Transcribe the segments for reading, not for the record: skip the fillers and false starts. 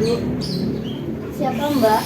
Bu. Siapa Mbak?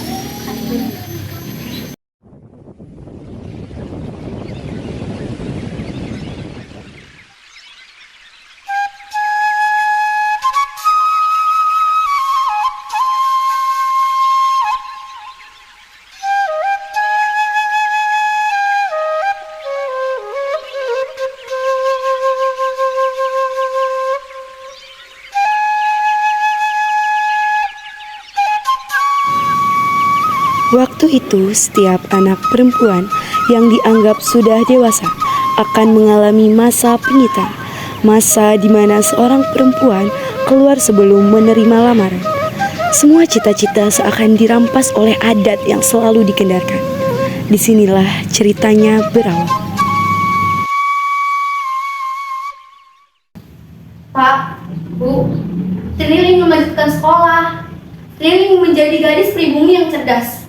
Waktu itu, setiap anak perempuan yang dianggap sudah dewasa akan mengalami masa penyitaan, masa di mana seorang perempuan keluar sebelum menerima lamaran. Semua cita-cita seakan dirampas oleh adat yang selalu dikendalikan. Disinilah ceritanya berawal. Pak, Bu, Trilining melanjutkan sekolah. Trilining menjadi gadis pribumi yang cerdas,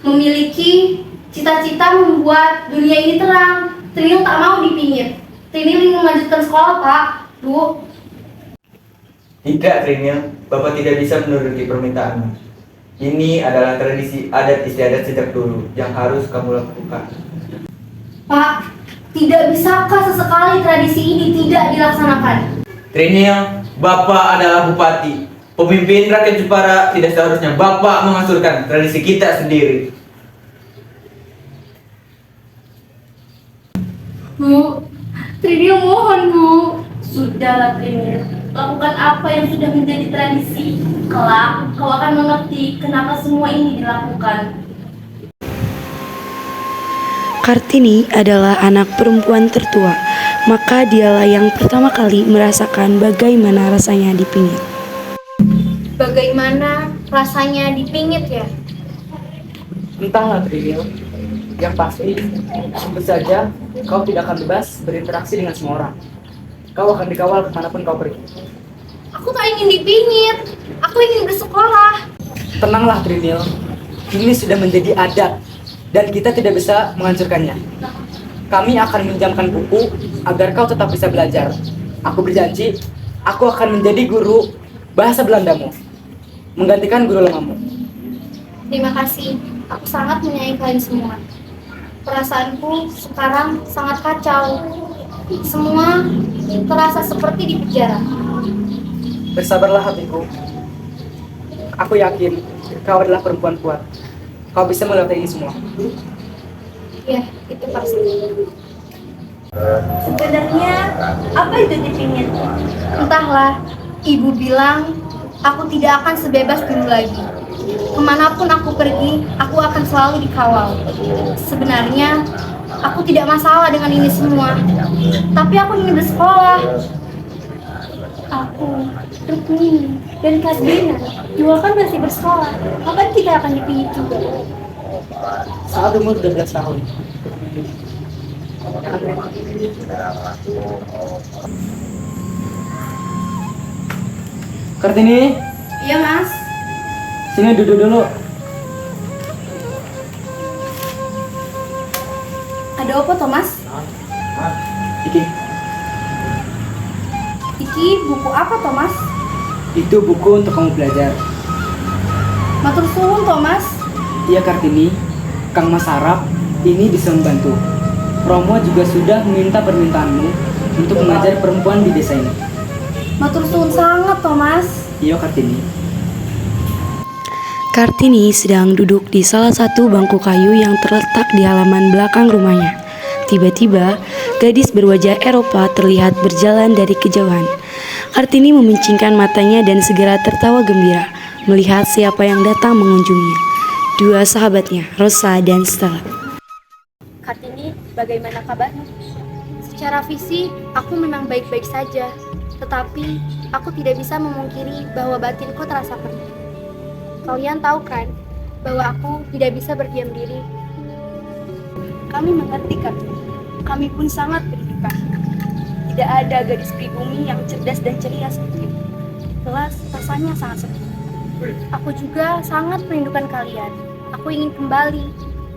memiliki cita-cita membuat dunia ini terang. Trilining tak mau dipingit. Trilining melanjutkan sekolah, Pak, Bu. Tidak, Trinil. Bapak tidak bisa menuruti permintaanmu. Ini adalah tradisi adat istiadat sejak dulu yang harus kamu lakukan. Pak, tidak bisakah sesekali tradisi ini tidak dilaksanakan? Trinil, Bapak adalah bupati. Pemimpin rakyat Jepara, tidak seharusnya Bapak mengasurkan tradisi kita sendiri. Bu, Trinil mohon, Bu. Sudahlah, Trinil. Lakukan apa yang sudah menjadi tradisi. Kelak, kau akan mengerti kenapa semua ini dilakukan. Kartini adalah anak perempuan tertua, maka dialah yang pertama kali merasakan bagaimana rasanya dipingit. Bagaimana rasanya dipingit ya? Entahlah Trinil, yang pasti tentu saja kau tidak akan bebas berinteraksi dengan semua orang. Kau akan dikawal kemanapun kau pergi. Aku tak ingin dipingit. Aku ingin bersekolah. Tenanglah Trinil, ini sudah menjadi adat dan kita tidak bisa menghancurkannya. Kami akan meminjamkan buku agar kau tetap bisa belajar. Aku berjanji, aku akan menjadi guru bahasa Belandamu, menggantikan guru lamamu. Terima kasih. Aku sangat menyayangi kalian semua. Perasaanku sekarang sangat kacau. Semua terasa seperti di penjara. Bersabarlah hatiku. Aku yakin kau adalah perempuan kuat. Kau bisa melewati ini semua. Ya, itu pasti. Sebenarnya apa itu dipingit? Entahlah. Ibu bilang aku tidak akan sebebas dulu lagi. Kemanapun aku pergi, aku akan selalu dikawal. Sebenarnya aku tidak masalah dengan ini semua. Tapi aku ingin bersekolah. Aku, Rukmini, dan Kasbina juga kan masih bersekolah. Kapan kita akan dipingit juga? Saat umur 12 tahun. Kartini, Iya, Mas. sini duduk dulu. Ada apa, Thomas? Iki, Iki buku apa, Thomas? itu buku untuk kamu belajar. Matur suwun, Thomas. Iya Kartini, Kang Mas harap ini bisa membantu. Romo juga sudah meminta permintaanmu untuk mengajar perempuan di desa ini. Matur suwun sangat, Thomas. Iya Kartini. Kartini sedang duduk di salah satu bangku kayu yang terletak di halaman belakang rumahnya. Tiba-tiba, gadis berwajah Eropa terlihat berjalan dari kejauhan. Kartini memincingkan matanya dan segera tertawa gembira melihat siapa yang datang mengunjunginya. Dua sahabatnya, Rosa dan Stella. Kartini, bagaimana kabarmu? Secara fisik, aku memang baik-baik saja. Tetapi, aku tidak bisa memungkiri bahwa batinku terasa perih. Kalian tahu kan, bahwa aku tidak bisa berdiam diri. Kami mengerti kan, kami pun sangat berduka. Tidak ada gadis pribumi yang cerdas dan ceria seperti itu. Jelas rasanya sangat sedih. Aku juga sangat merindukan kalian. Aku ingin kembali,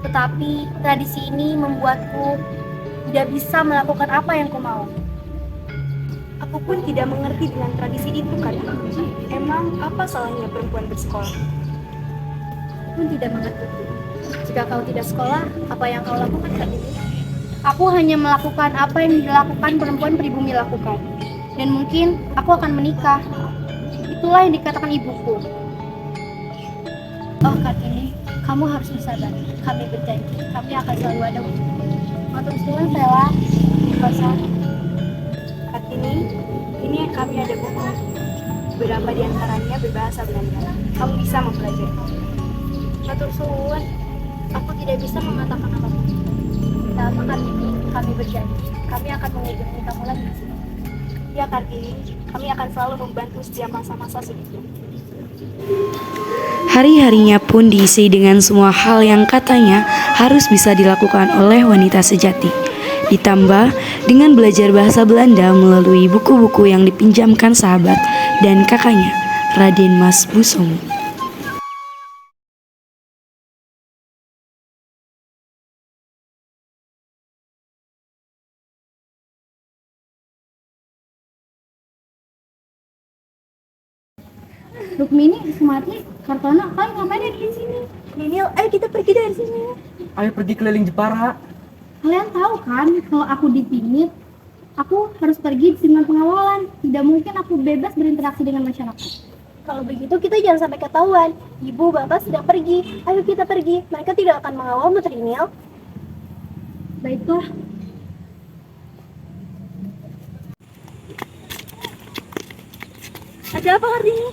tetapi tradisi ini membuatku tidak bisa melakukan apa yang ku mau. Aku pun tidak mengerti dengan tradisi itu, Kartini. Emang apa salahnya perempuan bersekolah? Aku pun tidak mengerti. Jika kau tidak sekolah, apa yang kau lakukan Kartini? Aku hanya melakukan apa yang dilakukan perempuan pribumi lakukan. Dan mungkin aku akan menikah. Itulah yang dikatakan ibuku. Oh Kartini, kamu harus bersabar. Kami berjanji, kami akan selalu ada untukmu. Matur suwun Stella. Rosa. Kartini, ini kami ada buku. Beberapa di antaranya berbahasa Belanda. Kamu bisa mempelajari. Matur suwun. Aku tidak bisa mengatakan apapun. Selama Kartini, kami berjanji, kami akan mengunjungi kamu lagi di sini. Ya Kartini, kami akan selalu membantu setiap masa-masa sulit. Hari-harinya pun diisi dengan semua hal yang katanya harus bisa dilakukan oleh wanita sejati. Ditambah dengan belajar bahasa Belanda melalui buku-buku yang dipinjamkan sahabat dan kakaknya, Raden Mas Busomo. Rukmini, Sumarti, Kartono, kalian ngapain ada di sini? Ninil, ayo kita pergi dari sini. Ayo pergi keliling Jepara. Kalian tahu kan, kalau aku dipingit, aku harus pergi dengan pengawalan. Tidak mungkin aku bebas berinteraksi dengan masyarakat. Kalau begitu kita jangan sampai ketahuan. Ibu, bapak sedang pergi. Ayo kita pergi. Mereka tidak akan mengawalmu, Trinil. Baiklah. Ada apa hari ini?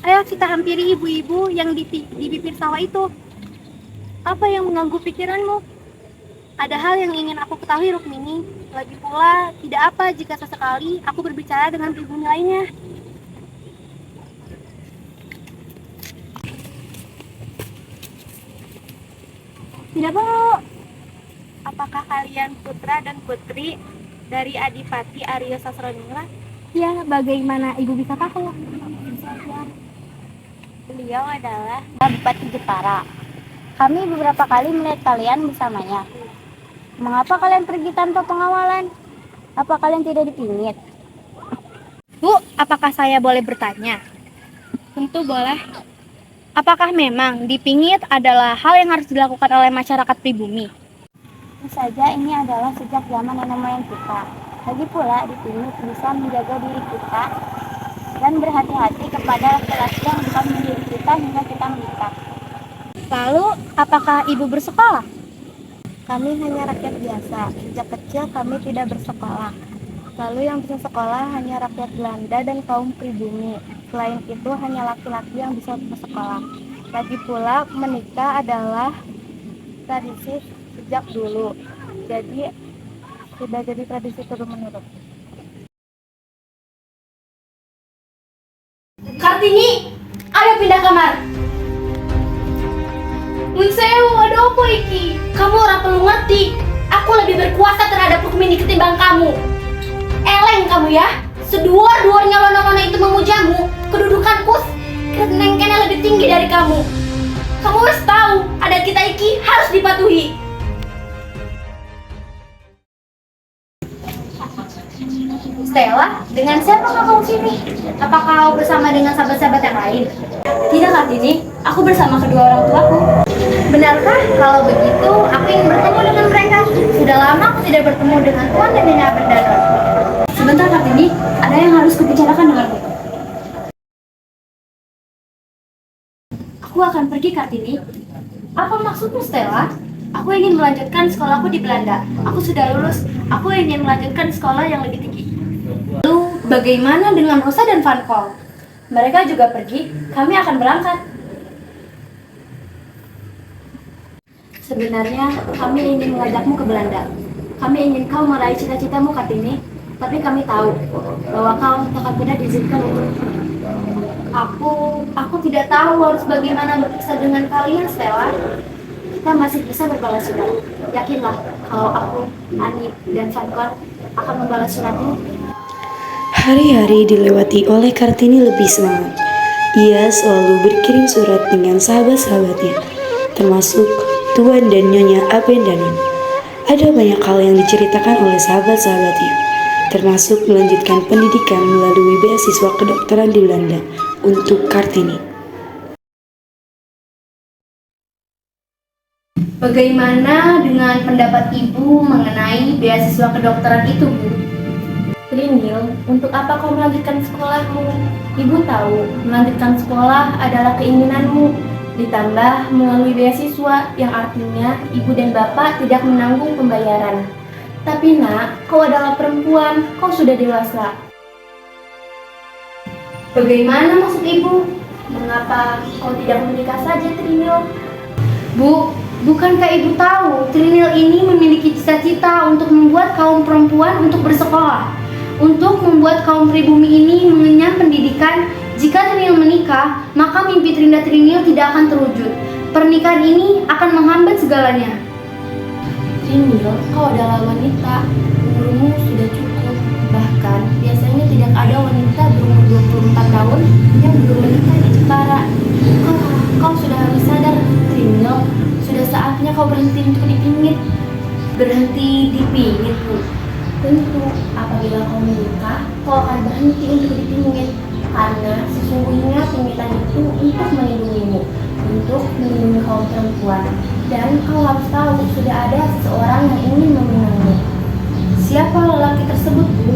Ayo kita hampiri ibu-ibu yang di bibir sawah itu. Apa yang mengganggu pikiranmu? Ada hal yang ingin aku ketahui, Rukmini. Lagi pula, tidak apa jika sesekali aku berbicara dengan pribumi lainnya. Tidak perlu. Apakah kalian putra dan putri dari Adipati Arya Sasraningrat? Ya, bagaimana ibu bisa tahu? Beliau adalah Adipati Jepara. Kami beberapa kali melihat kalian bersamanya. Mengapa kalian pergi tanpa pengawalan? Apa kalian tidak dipingit? Bu, apakah saya boleh bertanya? Tentu boleh. Apakah memang dipingit adalah hal yang harus dilakukan oleh masyarakat pribumi? Tentu saja ini adalah sejak zaman nenek moyang kita. Lagi pula dipingit bisa menjaga diri kita dan berhati-hati kepada laki-laki yang bukan mendidik kita hingga kita menikah. Lalu, apakah ibu bersekolah? Kami hanya rakyat biasa. Sejak kecil kami tidak bersekolah. Lalu yang bisa sekolah hanya rakyat Belanda dan kaum pribumi. Selain itu hanya laki-laki yang bisa bersekolah. Lagi pula menikah adalah tradisi sejak dulu. Jadi sudah jadi tradisi turun-menurun. Kartini, ayo pindah kamar. Munsewu, ada apa iki? Kamu orang perlu ngerti. Aku lebih berkuasa terhadap Rukmini ketimbang kamu. Eleng kamu ya. Seduar-duarnya lona-lona itu memujamu. Kedudukanku kenengkennya lebih tinggi dari kamu. Kamu harus tahu, adat kita iki harus dipatuhi. Stella, dengan siapa kamu sini? Apakah kau bersama dengan sahabat-sahabat yang lain? Tidak, Kartini. Aku bersama kedua orang tuaku. Benarkah? Kalau begitu, aku ingin bertemu dengan mereka. Sudah lama aku tidak bertemu dengan Tuan dan Nyonya Berdana. Sebentar, Kartini. Ada yang harus kubicarakan denganmu. Aku akan pergi, Kartini. Apa maksudmu, Stella? Aku ingin melanjutkan sekolahku di Belanda. Aku sudah lulus. Aku ingin melanjutkan sekolah yang lebih tinggi. Lalu, bagaimana dengan Rosa dan Van Kol? Mereka juga pergi. Kami akan berangkat. Sebenarnya, kami ingin mengajakmu ke Belanda. Kami ingin kau meraih cita-citamu, Kartini. Tapi kami tahu bahwa kau akan tidak diizinkan untuk Aku tidak tahu harus bagaimana berpisah dengan kalian, Stella. Kita masih bisa berbalas surat. Yakinlah kalau aku, Ani, dan Vankor akan membalas suratmu. Hari-hari dilewati oleh Kartini lebih semangat. Ia selalu berkirim surat dengan sahabat-sahabatnya, termasuk Tuan dan Nyonya Abendanin. Ada banyak hal yang diceritakan oleh sahabat-sahabatnya. termasuk melanjutkan pendidikan melalui beasiswa kedokteran di Belanda untuk Kartini. Bagaimana dengan pendapat Ibu mengenai beasiswa kedokteran itu, Bu? Trinil, untuk apa kau melanjutkan sekolahmu? Ibu tahu, melanjutkan sekolah adalah keinginanmu, ditambah melalui beasiswa yang artinya ibu dan bapak tidak menanggung pembayaran. Tapi nak, kau adalah perempuan, kau sudah dewasa. Bagaimana maksud ibu? Mengapa kau tidak menikah saja, Trinil? Bu, bukankah ibu tahu Trinil ini memiliki cita-cita untuk membuat kaum perempuan untuk bersekolah, untuk membuat kaum pribumi ini mengenyam pendidikan? Jika Trinil menikah, maka mimpi terindah Trinil tidak akan terwujud. Pernikahan ini akan menghambat segalanya. Trinil, kau adalah wanita, umurmu sudah cukup. Bahkan, biasanya tidak ada wanita berumur 24 tahun yang belum menikah di Jepara. Kau sudah harus sadar, Trinil. Sudah saatnya kau berhenti untuk dipingit. Berhenti dipingit, Bu. Tentu, apabila kau menikah, kau akan berhenti untuk dipingit. Karena sesungguhnya pingitan itu untuk melindungimu, untuk melindungi kaum perempuan. Dan kau harus tahu, sudah ada seseorang yang ingin meminangmu. Siapa lelaki tersebut, Bu?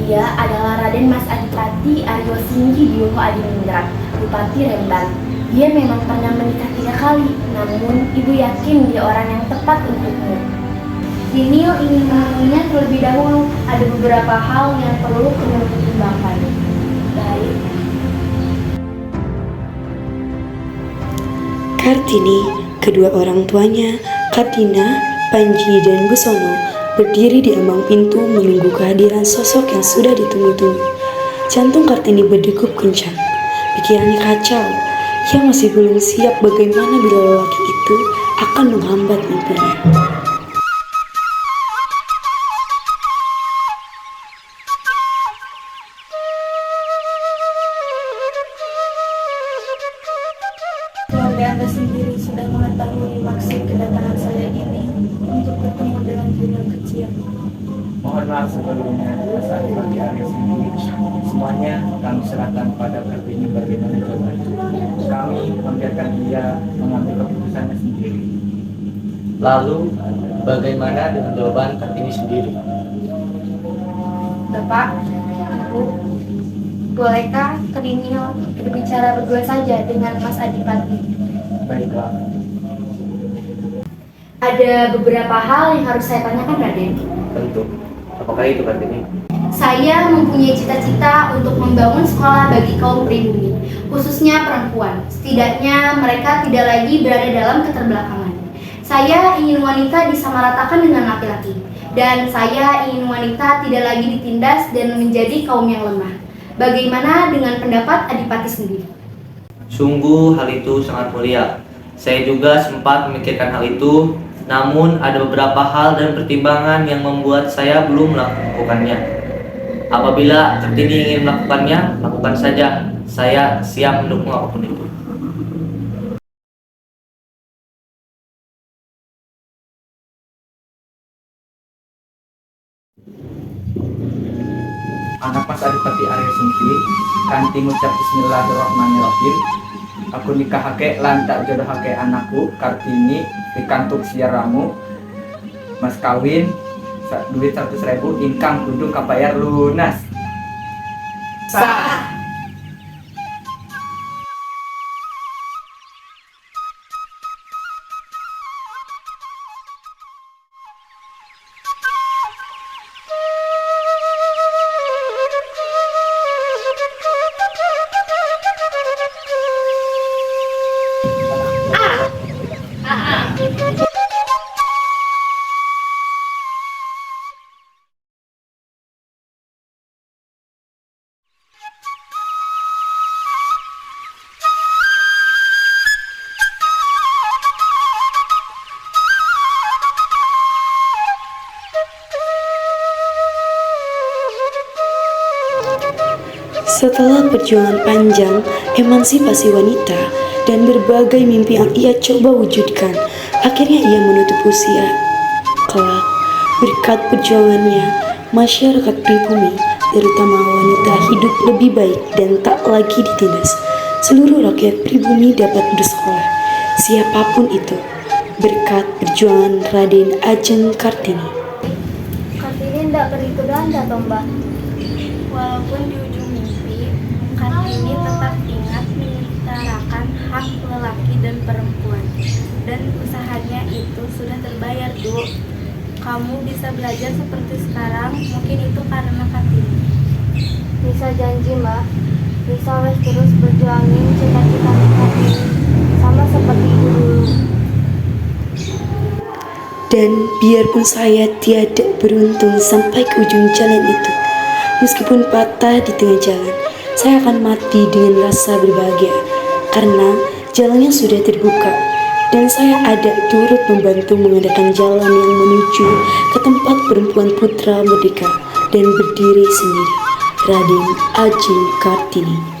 Dia adalah Raden Mas Adipati Aryo Singgi Dioho Adiningrat, Bupati Rembang. Dia memang pernah menikah 3 kali, namun ibu yakin dia orang yang tepat untukmu. Trinil ingin menemuinya terlebih dahulu. Ada beberapa hal yang perlu kamu pertimbangkan. Baik. Kartini, kedua orang tuanya, Kartina, Panji, dan Busono, berdiri di ambang pintu menunggu kehadiran sosok yang sudah ditunggu-tunggu. Jantung Kartini berdegup kencang, pikirannya kacau. Ia masih belum siap bagaimana bila lelaki itu akan menghambat mimpinya. Keluarga Anda sendiri sudah mengetahui maksud kedatangan saya ini untuk bertemu dengan Trinil kecil. Mohon maaf sebelumnya, Mas Adipati Aryo sendiri. Semuanya kami serahkan pada Kartini bagaimana jawabannya. Kami membiarkan dia mengambil keputusannya sendiri. Lalu, bagaimana dengan jawaban Kartini sendiri? Bapak, Ibu, bolehkah Trinil berbicara berdua saja dengan Mas Adipati? Baiklah. Ada beberapa hal yang harus saya tanyakan, Raden. Tentu. Apakah itu Kartini? Saya mempunyai cita-cita untuk membangun sekolah bagi kaum pribumi, khususnya perempuan. Setidaknya mereka tidak lagi berada dalam keterbelakangan. Saya ingin wanita disamaratakan dengan laki-laki, dan saya ingin wanita tidak lagi ditindas dan menjadi kaum yang lemah. Bagaimana dengan pendapat Adipati sendiri? Sungguh hal itu sangat mulia. Saya juga sempat memikirkan hal itu, namun ada beberapa hal dan pertimbangan yang membuat saya belum melakukannya. Apabila Kartini ingin melakukannya, lakukan saja. Saya siap mendukung apapun itu. Anak Mas Adipati Aryo Singgi kanthi ngucap bismillahirrahmanirrahim. Aku nikahake lan tak jodohake anakku Kartini pikantuk siaramu mas kawin duit 100.000 ingkang kudu kabayar lunas. Sah. Setelah perjuangan panjang, emansipasi wanita, dan berbagai mimpi yang ia coba wujudkan, akhirnya ia menutup usia. Kelak, berkat perjuangannya, masyarakat pribumi, terutama wanita, hidup lebih baik dan tak lagi ditindas. Seluruh rakyat pribumi dapat bersekolah, siapapun itu, berkat perjuangan Raden Ajeng Kartini. Kartini tidak begitu ganda, toh Mbak. Walaupun di ujung mimpi, Kartini tetap ingat menyetarakan hak lelaki dan perempuan. Dan usahanya itu sudah terbayar, Du. Kamu bisa belajar seperti sekarang, mungkin itu karena Kartini. Bisa janji, Mbak. Bisa wes terus berjuangin cita-cita Kartini, sama seperti dulu. Dan biarpun saya tiada beruntung sampai ke ujung jalan itu, meskipun patah di tengah jalan, saya akan mati dengan rasa berbahagia karena jalannya sudah terbuka dan saya ada turut membantu mengadakan jalan yang menuju ke tempat perempuan putra merdeka dan berdiri sendiri. Raden Ajeng Kartini.